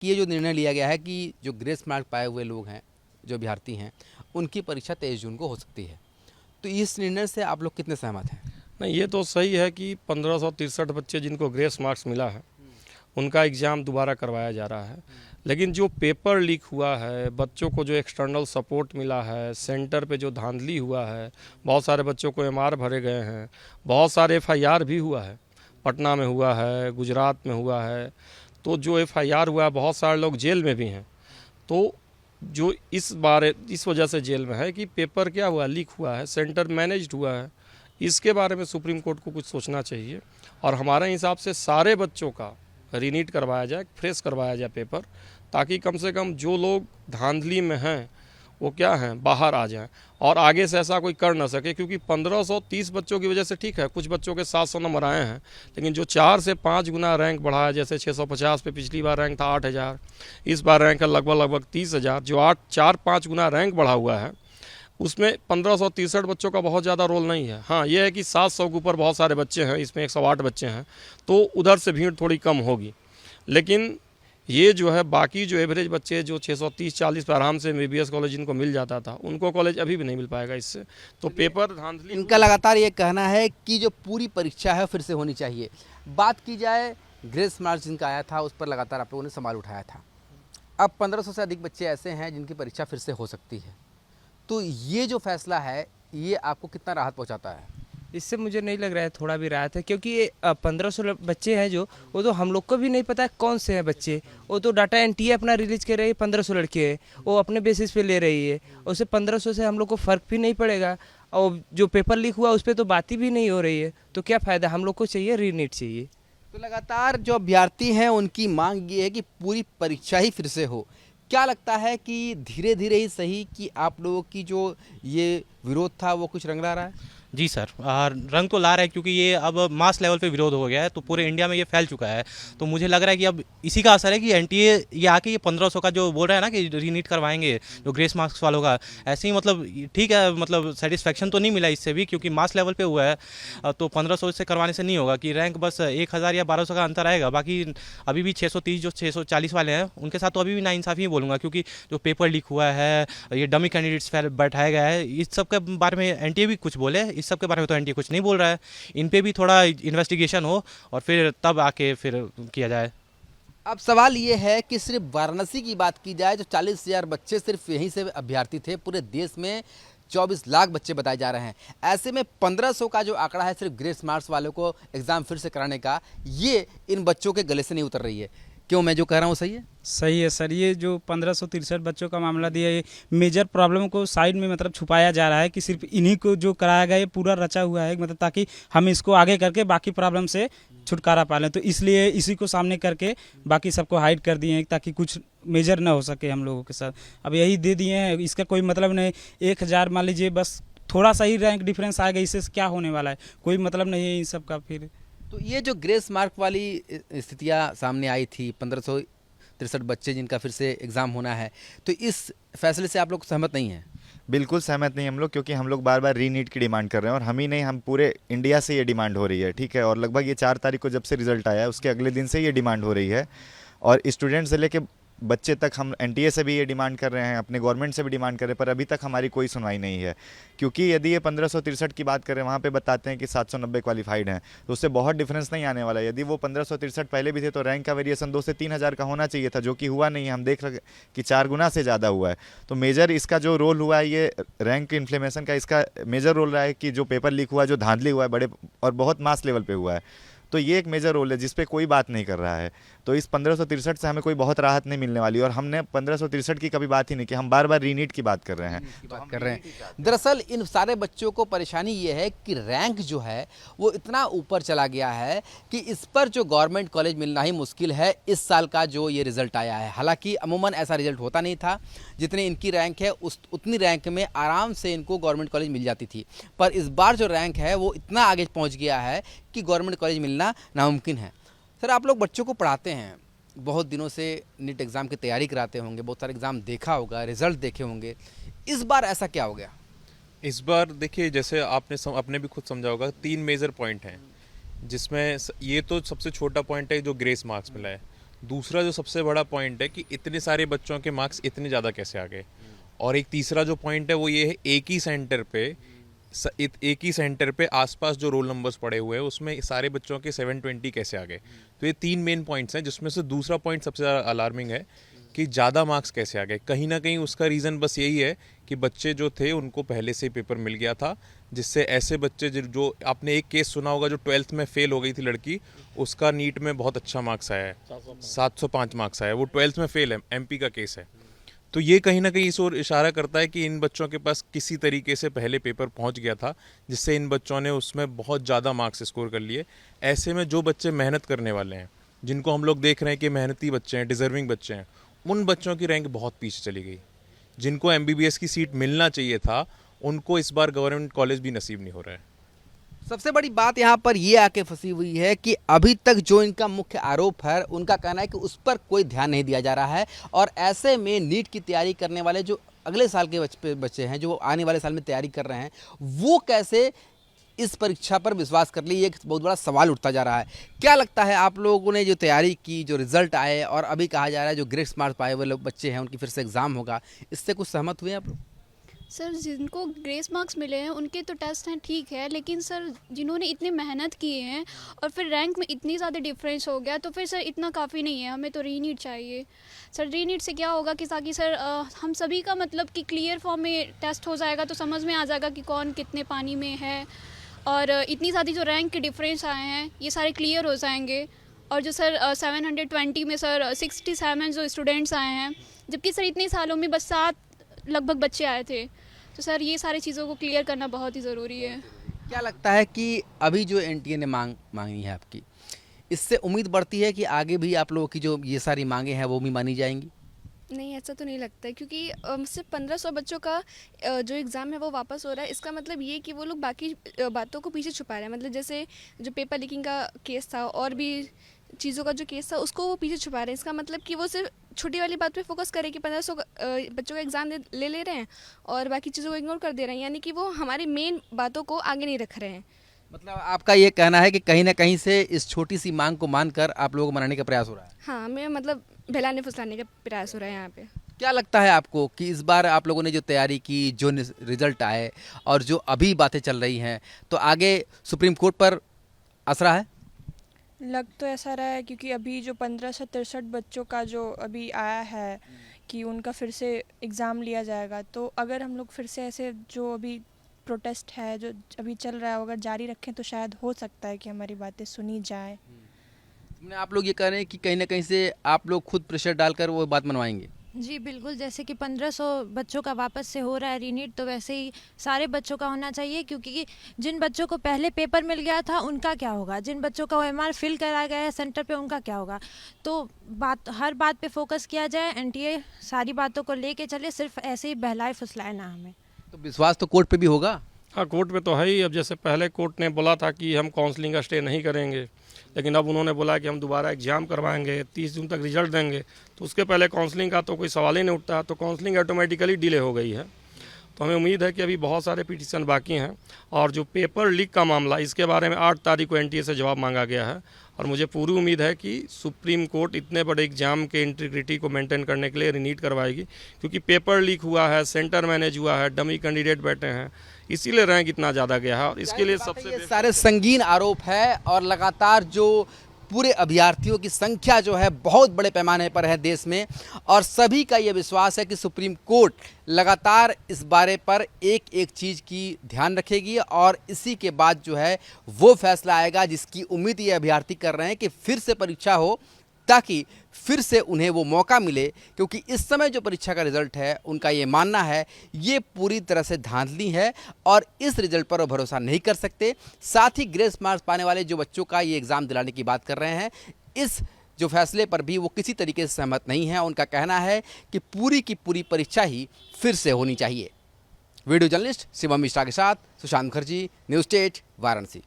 कि ये जो निर्णय लिया गया है कि जो ग्रेस मार्क पाए हुए लोग हैं, जो अभ्यर्थी हैं, उनकी परीक्षा 23 जून को हो सकती है। तो इस निर्णय से आप लोग कितने सहमत हैं? नहीं, ये तो सही है कि 1563 बच्चे जिनको ग्रेस मार्क्स मिला है उनका एग्ज़ाम दोबारा करवाया जा रहा है। लेकिन जो पेपर लीक हुआ है, बच्चों को जो एक्सटर्नल सपोर्ट मिला है, सेंटर पे जो धांधली हुआ है, बहुत सारे बच्चों को एमआर भरे गए हैं, बहुत सारे एफआईआर भी हुआ है, पटना में हुआ है, गुजरात में हुआ है। तो जो एफआईआर हुआ है, बहुत सारे लोग जेल में भी हैं। तो जो इस वजह से जेल में है कि पेपर क्या हुआ, लीक हुआ है, सेंटर मैनेज्ड हुआ है। इसके बारे में सुप्रीम कोर्ट को कुछ सोचना चाहिए और हमारे हिसाब से सारे बच्चों का रीनीट करवाया जाए, फ्रेश करवाया जाए पेपर, ताकि कम से कम जो लोग धांधली में हैं वो क्या हैं, बाहर आ जाएं और आगे से ऐसा कोई कर ना सके। क्योंकि 1530 बच्चों की वजह से ठीक है, कुछ बच्चों के 700 नंबर आए हैं, लेकिन जो 4 से 5 गुना रैंक बढ़ा है, जैसे 650 पे पिछली बार रैंक था 8000, इस बार रैंक है लगभग 30,000, जो 4-5 गुना रैंक बढ़ा हुआ है, उसमें 1563 बच्चों का बहुत ज़्यादा रोल नहीं है। हाँ, ये है कि 700 के ऊपर बहुत सारे बच्चे हैं, इसमें 108 बच्चे हैं, तो उधर से भीड़ थोड़ी कम होगी। लेकिन ये जो है बाकी जो एवरेज बच्चे जो 630-40 पर आराम से एमबीबीएस कॉलेज इनको मिल जाता था, उनको कॉलेज अभी भी नहीं मिल पाएगा इससे। तो पेपर धांधली इनका लगातार ये कहना है कि जो पूरी परीक्षा है फिर से होनी चाहिए। बात की जाए ग्रेस मार्क्स जिनका आया था, उस पर लगातार आप लोगों ने सवाल उठाया था। अब 1500 से अधिक बच्चे ऐसे हैं जिनकी परीक्षा फिर से हो सकती है। तो ये जो फैसला है, ये आपको कितना राहत पहुंचाता है? इससे मुझे नहीं लग रहा है थोड़ा भी राहत है, क्योंकि ये 1500 बच्चे हैं जो, वो तो हम लोग को भी नहीं पता है कौन से हैं बच्चे। वो तो डाटा एनटीए अपना रिलीज कर रही है, 1500 लड़के हैं, वो अपने बेसिस पे ले रही है। उससे 1500 से हम लोग को फ़र्क भी नहीं पड़ेगा। और जो पेपर लीक हुआ उस पर तो बात ही भी नहीं हो रही है, तो क्या फ़ायदा। हम लोग को चाहिए रीनीट चाहिए। तो लगातार जो अभ्यर्थी हैं उनकी मांग ये है कि पूरी परीक्षा ही फिर से हो। क्या लगता है कि धीरे धीरे ही सही कि आप लोगों की जो ये विरोध था वो कुछ रंग ला रहा है? जी सर, रंग तो ला रहा है, क्योंकि ये अब मास लेवल पे विरोध हो गया है, तो पूरे इंडिया में ये फैल चुका है। तो मुझे लग रहा है कि अब इसी का असर है कि एनटीए ये आके ये 1500 का जो बोल रहा है ना कि रीनीट करवाएंगे जो ग्रेस मार्क्स वालों का, ऐसे ही मतलब ठीक है, मतलब सेटिस्फेक्शन तो नहीं मिला इससे भी, क्योंकि मास लेवल पे हुआ है। तो 1500 से करवाने से नहीं होगा कि रैंक बस 1000 या 1200 का अंतर आएगा। बाकी अभी भी 630 जो 640 वाले हैं उनके साथ तो अभी भी नाइंसाफ़ी ही बोलूँगा, क्योंकि जो पेपर लीक हुआ है, ये डमी कैंडिडेट्स बैठाया गया है, इस सब के बारे में एनटीए भी कुछ बोले, इस सब के बारे में तो एनटीए कुछ नहीं बोल रहा है। इन पे भी थोड़ा इन्वेस्टिगेशन हो और फिर तब आके फिर किया जाए। अब सवाल ये है कि सिर्फ वाराणसी की बात की जाए तो 40,000 बच्चे सिर्फ यहीं से अभ्यर्थी थे। पूरे देश में 24 लाख बच्चे बताए जा रहे हैं। ऐसे में 1500 का जो आंकड़ा है सिर्फ ग्रेस मार्क्स वालों को एग्ज़ाम फिर से कराने का, ये इन बच्चों के गले से नहीं उतर रही है। क्यों, मैं जो कह रहा हूँ सही है? सही है सर। ये जो 1563 बच्चों का मामला दिया, ये मेजर प्रॉब्लम को साइड में मतलब छुपाया जा रहा है कि सिर्फ इन्हीं को जो कराया गया ये पूरा रचा हुआ है, मतलब ताकि हम इसको आगे करके बाकी प्रॉब्लम से छुटकारा पा लें। तो इसलिए इसी को सामने करके बाकी सबको हाइड कर दिए हैं ताकि कुछ मेजर ना हो सके हम लोगों के साथ। अब यही दे दिए हैं, इसका कोई मतलब नहीं। 1000 मान लीजिए, बस थोड़ा सा ही रैंक डिफरेंस आएगा, इससे क्या होने वाला है, कोई मतलब नहीं है इन सब का। फिर तो ये जो ग्रेस मार्क वाली स्थितियाँ सामने आई थी, 1563 बच्चे जिनका फिर से एग्ज़ाम होना है, तो इस फैसले से आप लोग सहमत नहीं हैं? बिल्कुल सहमत नहीं हम लोग, क्योंकि हम लोग बार बार रीनीट की डिमांड कर रहे हैं और हम ही नहीं, हम पूरे इंडिया से ये डिमांड हो रही है, ठीक है। और लगभग ये 4 तारीख को जब से रिजल्ट आया है उसके अगले दिन से ये डिमांड हो रही है और स्टूडेंट से लेके बच्चे तक हम एनटीए से भी ये डिमांड कर रहे हैं, अपने गवर्नमेंट से भी डिमांड कर रहे हैं, पर अभी तक हमारी कोई सुनवाई नहीं है। क्योंकि यदि ये 1563 की बात करें, वहाँ पे बताते हैं कि 790 क्वालिफाइड हैं, तो उससे बहुत डिफरेंस नहीं आने वाला है। यदि वो 1563 पहले भी थे तो रैंक का वेरिएशन 2 से 3000 का होना चाहिए था, जो कि हुआ नहीं है। हम देख रहे कि 4 गुना से ज़्यादा हुआ है। तो मेजर इसका जो रोल हुआ है, ये रैंक इन्फ्लेमेशन का इसका मेजर रोल रहा है कि जो पेपर लीक हुआ है, जो धांधली हुआ है बड़े और बहुत मास लेवल पर हुआ है, तो ये एक मेजर रोल है जिस पे कोई बात नहीं कर रहा है। तो इस 1563 से हमें कोई बहुत राहत नहीं मिलने वाली और हमने 1563 की कभी बात ही नहीं की, हम बार बार रीनीट की बात कर रहे हैं। दरअसल इन सारे बच्चों को परेशानी ये है कि रैंक जो है वो इतना ऊपर चला गया है कि इस पर जो गवर्नमेंट कॉलेज मिलना ही मुश्किल है। इस साल का जो ये रिज़ल्ट आया है, हालांकि अमूमन ऐसा रिज़ल्ट होता नहीं था, जितनी इनकी रैंक है उतनी रैंक में आराम से इनको गवर्नमेंट कॉलेज मिल जाती थी। पर इस बार जो रैंक है वो इतना आगे पहुँच गया है कि गवर्नमेंट कॉलेज मिलना नामुमकिन है। सर, आप लोग बच्चों को पढ़ाते हैं, बहुत दिनों से नीट एग्ज़ाम की तैयारी कराते होंगे, बहुत सारे एग्ज़ाम देखा होगा, रिज़ल्ट देखे होंगे, इस बार ऐसा क्या हो गया? इस बार देखिए, जैसे आपने भी खुद समझा होगा, 3 मेजर पॉइंट हैं, जिसमें ये तो सबसे छोटा पॉइंट है जो ग्रेस मार्क्स मिला है। दूसरा जो सबसे बड़ा पॉइंट है कि इतने सारे बच्चों के मार्क्स इतने ज़्यादा कैसे आ गए। और एक तीसरा जो पॉइंट है वो ये है, एक ही सेंटर पे आसपास जो रोल नंबर्स पड़े हुए हैं उसमें सारे बच्चों के 720 कैसे आ गए। तो ये 3 मेन पॉइंट्स हैं, जिसमें से दूसरा पॉइंट सबसे ज़्यादा अलार्मिंग है कि ज़्यादा मार्क्स कैसे आ गए। कहीं ना कहीं उसका रीज़न बस यही है कि बच्चे जो थे उनको पहले से ही पेपर मिल गया था, जिससे ऐसे बच्चे जो आपने एक केस सुना होगा जो 12th में फेल हो गई थी लड़की, उसका नीट में बहुत अच्छा मार्क्स आया है, 705 मार्क्स आया है, वो 12th में फेल है, MP का केस है। तो ये कहीं ना कहीं इस ओर इशारा करता है कि इन बच्चों के पास किसी तरीके से पहले पेपर पहुंच गया था, जिससे इन बच्चों ने उसमें बहुत ज़्यादा मार्क्स स्कोर कर लिए। ऐसे में जो बच्चे मेहनत करने वाले हैं, जिनको हम लोग देख रहे हैं कि मेहनती बच्चे हैं, डिजर्विंग बच्चे हैं, उन बच्चों की रैंक बहुत पीछे चली गई। जिनको MBBS की सीट मिलना चाहिए था, उनको इस बार गवर्नमेंट कॉलेज भी नसीब नहीं हो रहा है। सबसे बड़ी बात यहाँ पर ये आके फंसी हुई है कि अभी तक जो इनका मुख्य आरोप है, उनका कहना है कि उस पर कोई ध्यान नहीं दिया जा रहा है। और ऐसे में नीट की तैयारी करने वाले जो अगले साल के बच्चे हैं, जो आने वाले साल में तैयारी कर रहे हैं, वो कैसे इस परीक्षा पर विश्वास कर ली, ये एक बहुत बड़ा सवाल उठता जा रहा है। क्या लगता है आप लोगों ने जो तैयारी की, जो रिजल्ट आए और अभी कहा जा रहा है जो ग्रेस मार्क्स पाए हुए लोग बच्चे हैं उनकी फिर से एग्ज़ाम होगा, इससे कुछ सहमत हुए आप लोग? सर, जिनको ग्रेस मार्क्स मिले हैं उनके तो टेस्ट हैं, ठीक है, लेकिन सर जिन्होंने इतनी मेहनत की है और फिर रैंक में इतनी ज़्यादा डिफरेंस हो गया, तो फिर सर इतना काफ़ी नहीं है, हमें तो रीनीट चाहिए। सर रीनीट से क्या होगा कि ताकि सर हम सभी का मतलब कि क्लियर फॉर्म में टेस्ट हो जाएगा, तो समझ में आ जाएगा कि कौन कितने पानी में है। और इतनी ज़्यादा जो रैंक के डिफरेंस आए हैं ये सारे क्लियर हो जाएंगे। और जो सर 720 में सर 67 जो स्टूडेंट्स आए हैं, जबकि सर इतने सालों में बस 7 लगभग बच्चे आए थे। तो सर ये सारी चीज़ों को क्लियर करना बहुत ही ज़रूरी है। क्या लगता है कि अभी जो NTA ने मांगी है आपकी, इससे उम्मीद बढ़ती है कि आगे भी आप लोगों की जो ये सारी मांगे हैं वो भी मानी जाएंगी? नहीं, ऐसा तो नहीं लगता है, क्योंकि सिर्फ 1500 बच्चों का जो एग्ज़ाम है वो वापस हो रहा है। इसका मतलब ये कि वो लोग बाकी बातों को पीछे छुपा रहे हैं। मतलब जैसे जो पेपर लीकिंग का केस था और भी चीज़ों का जो केस था, उसको वो पीछे छुपा रहे हैं। इसका मतलब कि वो सिर्फ छोटी वाली बात पे फोकस करें कि 1500 बच्चों का एग्ज़ाम ले रहे हैं और बाकी चीज़ों को इग्नोर कर दे रहे हैं, यानी कि वो हमारी मेन बातों को आगे नहीं रख रहे हैं। मतलब आपका ये कहना है कि कहीं ना कहीं से इस छोटी सी मांग को मानकर आप लोगों को मनाने का प्रयास हो रहा है? हाँ, हमें मतलब बहलाने फुसलाने का प्रयास हो रहा है यहाँ पे। क्या लगता है आपको कि इस बार आप लोगों ने जो तैयारी की, जो रिजल्ट आए और जो अभी बातें चल रही हैं, तो आगे सुप्रीम कोर्ट पर असरा है? लग तो ऐसा रहा है, क्योंकि अभी जो 1563 बच्चों का जो अभी आया है कि उनका फिर से एग्ज़ाम लिया जाएगा, तो अगर हम लोग फिर से ऐसे जो अभी प्रोटेस्ट है जो अभी चल रहा है अगर जारी रखें, तो शायद हो सकता है कि हमारी बातें सुनी जाए। आप लोग ये कह रहे हैं कि कहीं ना कहीं से आप लोग खुद प्रेशर डालकर वो बात मनवाएंगे? जी बिल्कुल, जैसे कि 1500 बच्चों का वापस से हो रहा है रीनीट, तो वैसे ही सारे बच्चों का होना चाहिए। क्योंकि जिन बच्चों को पहले पेपर मिल गया था उनका क्या होगा, जिन बच्चों का OMR फिल कराया गया है सेंटर पे उनका क्या होगा। तो हर बात पे फोकस किया जाए, NTA सारी बातों को लेके चले, सिर्फ ऐसे ही बहलाए फुसलाए ना हमें। तो विश्वास तो कोर्ट पे भी होगा? हाँ, कोर्ट पे तो है ही। अब जैसे पहले कोर्ट ने बोला था कि हम काउंसलिंग का स्टे नहीं करेंगे, लेकिन अब उन्होंने बोला कि हम दोबारा एग्ज़ाम करवाएंगे, 30 जून तक रिजल्ट देंगे, तो उसके पहले काउंसलिंग का तो कोई सवाल ही नहीं उठता। तो काउंसलिंग ऑटोमेटिकली डिले हो गई है। तो हमें उम्मीद है कि अभी बहुत सारे पिटीशन बाकी हैं। और जो पेपर लीक का मामला, इसके बारे में 8 तारीख को NTA से जवाब मांगा गया है। और मुझे पूरी उम्मीद है कि सुप्रीम कोर्ट इतने बड़े एग्जाम के इंटीग्रिटी को मेंटेन करने के लिए रीनीट करवाएगी, क्योंकि पेपर लीक हुआ है, सेंटर मैनेज हुआ है, डमी कैंडिडेट बैठे हैं, इसीलिए रैंक इतना ज़्यादा गया है। और इसके लिए सबसे ये सारे संगीन आरोप है और लगातार जो पूरे अभ्यर्थियों की संख्या जो है बहुत बड़े पैमाने पर है देश में, और सभी का ये विश्वास है कि सुप्रीम कोर्ट लगातार इस बारे पर एक एक चीज़ की ध्यान रखेगी और इसी के बाद जो है वो फैसला आएगा जिसकी उम्मीद ये अभ्यर्थी कर रहे हैं कि फिर से परीक्षा हो, ताकि फिर से उन्हें वो मौका मिले। क्योंकि इस समय जो परीक्षा का रिजल्ट है उनका ये मानना है ये पूरी तरह से धांधली है और इस रिजल्ट पर वो भरोसा नहीं कर सकते। साथ ही ग्रेस मार्क्स पाने वाले जो बच्चों का ये एग्ज़ाम दिलाने की बात कर रहे हैं, इस जो फैसले पर भी वो किसी तरीके से सहमत नहीं है। उनका कहना है कि पूरी की पूरी परीक्षा ही फिर से होनी चाहिए। वीडियो जर्नलिस्ट शिवम मिश्रा के साथ सुशांत मुखर्जी, न्यूज़ 8 वाराणसी।